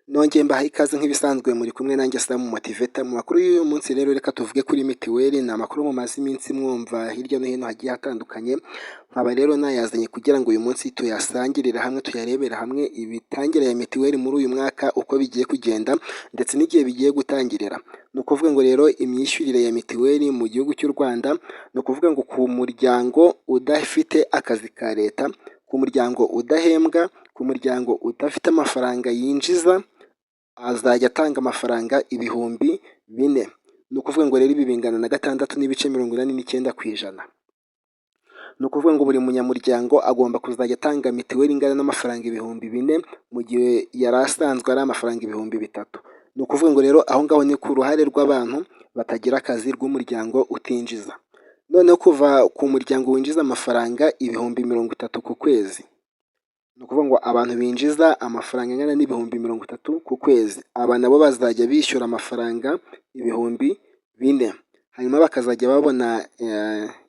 Nongeye mbahaye ikaze nk'ibisanzwe muri kumwe nanjye Sam Motivator. Mu makuru y'uyu munsi rero reka tuvuge kuri mitiweli. Ni amakuru mumaze iminsi mwumva hirya no hino hagiye hatandukanye, nkaba rero nayazanye kugira ngo uyu munsi tuyasangirire hamwe, tuyarebere hamwe imitangire ya mitiweli muri uyu mwaka uko bigiye kugenda ndetse n'igihe bigiye gutangirira. Ni ukuvuga ngo rero imyishyurire ya mitiweli mu gihugu cy'u Rwanda, ni ukuvuga ngo ku muryango udafite akazi ka leta, ku muryango udahembwa, ku muryango udafite amafaranga yinjiza, azajya atanga amafaranga ibihumbi 4. Ni ukuvuga ngo rero ibi bingana na 6.89%. Ni ukuvuga ngo buri munyamuryango agomba kuzajya atanga mitiweli ingana n'amafaranga ibihumbi 4 mu gihe yari asanzwe ari amafaranga ibihumbi 3. Ni ukuvuga ngo rero aho ngaho ni ku ruhare rw'abantu batagira akazi, rw'umuryango utinjiza. Noneho kuva ku muryango winjiza amafaranga ibihumbi 30 ku kwezi, ni ukuvuga ngo abantu binjiza amafaranga angana n'ibihumbi 30 ku kwezi, aba nabo bazajya bishyura amafaranga ibihumbi 4. Hanyuma bakazajya babona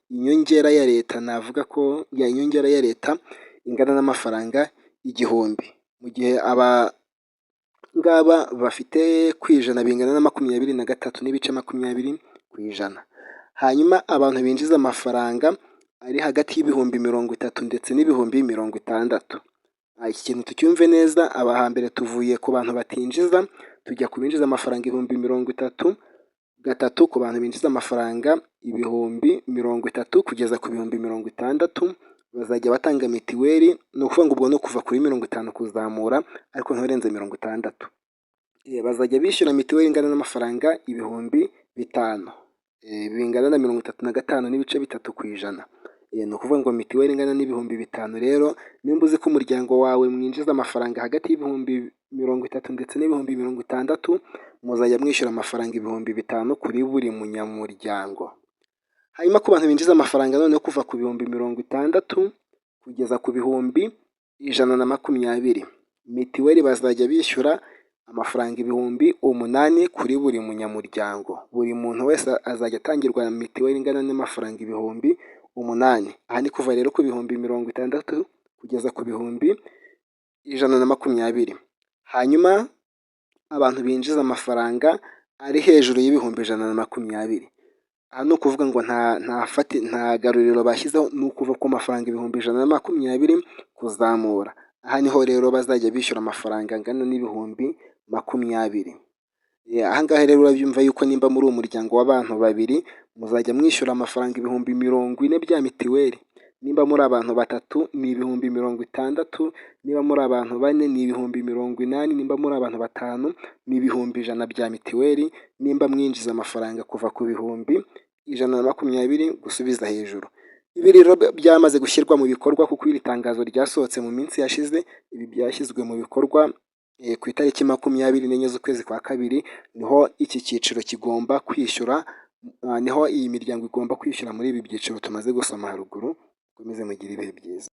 inyongera ya leta, navuga ko inyongera ya leta ingana n'amafaranga 1000, mu gihe aba ngaba bafite ku ijana bingana na 23.20%. Hanyuma abantu binjiza amafaranga ari hagati y'ibihumbi 30 ndetse n'ibihumbi 60. Iki kintu tucyumve neza, aba hambere tuvuye ku bantu batinjiza tujya ku binjiza amafaranga ibihumbi 30, gatatu ku bantu binjiza amafaranga ibihumbi 30 kugeza ku bihumbi 60 bazajya batanga mitiweli. Ni ukuvuga ngo ubwo no kuva kuri 50 kuzamura, ariko nturenze 60. Bazajya bishyura mitiweli ingana n'amafaranga ibihumbi 5, bingana na 35.3%. Ni ukuvuga ngo mitiweli ingana n'ibihumbi 5 rero, nimba uzi ko umuryango wawe mwinjiza amafaranga hagati y'ibihumbi 30 ndetse n'ibihumbi 60, muzajya mwishyura amafaranga ibihumbi 5 kuri buri munyamuryango. Hanyuma ku bantu binjiza amafaranga noneho kuva ku bihumbi 60 kugeza ku bihumbi 120, mitiweli bazajya bishyura amafaranga ibihumbi 8 kuri buri munyamuryango. Buri muntu wese azajya atangirwa mitiweli ingana n'amafaranga ibihumbi 8. Aha ni kuva rero ku bihumbi 60 kugeza ku bihumbi 120. Hanyuma abantu binjiza amafaranga ari hejuru y'ibihumbi 120, aha ni ukuvuga ngo nta garuriro bashyizeho, ni ukuva ku mafaranga ibihumbi 120 kuzamura. Aha niho rero bazajya bishyura amafaranga angana n'ibihumbi 20. Aha ngaha rero urabyumva yuko nimba muri uwo muryango w'abantu 2 muzajya mwishyura amafaranga ibihumbi 40 bya mitiweli. Nimba muri abantu 3 ni ibihumbi 60, niba muri abantu 4 ni ibihumbi 80, nimba muri abantu 5 ni ibihumbi 100 bya mitiweli, nimba mwinjiza amafaranga kuva ku bihumbi 120 gusubiza hejuru. Ibi rero byamaze gushyirwa mu bikorwa kuko iri tangazo ryasohotse mu minsi yashize. Ibi byashyizwe mu bikorwa ku itariki 24 z'ukwezi kwa 2, niho iki cyiciro kigomba kwishyura, niho iyi miryango igomba kwishyura muri ibi byiciro tumaze gusoma haruguru. Mukomeze mugire ibihe byiza.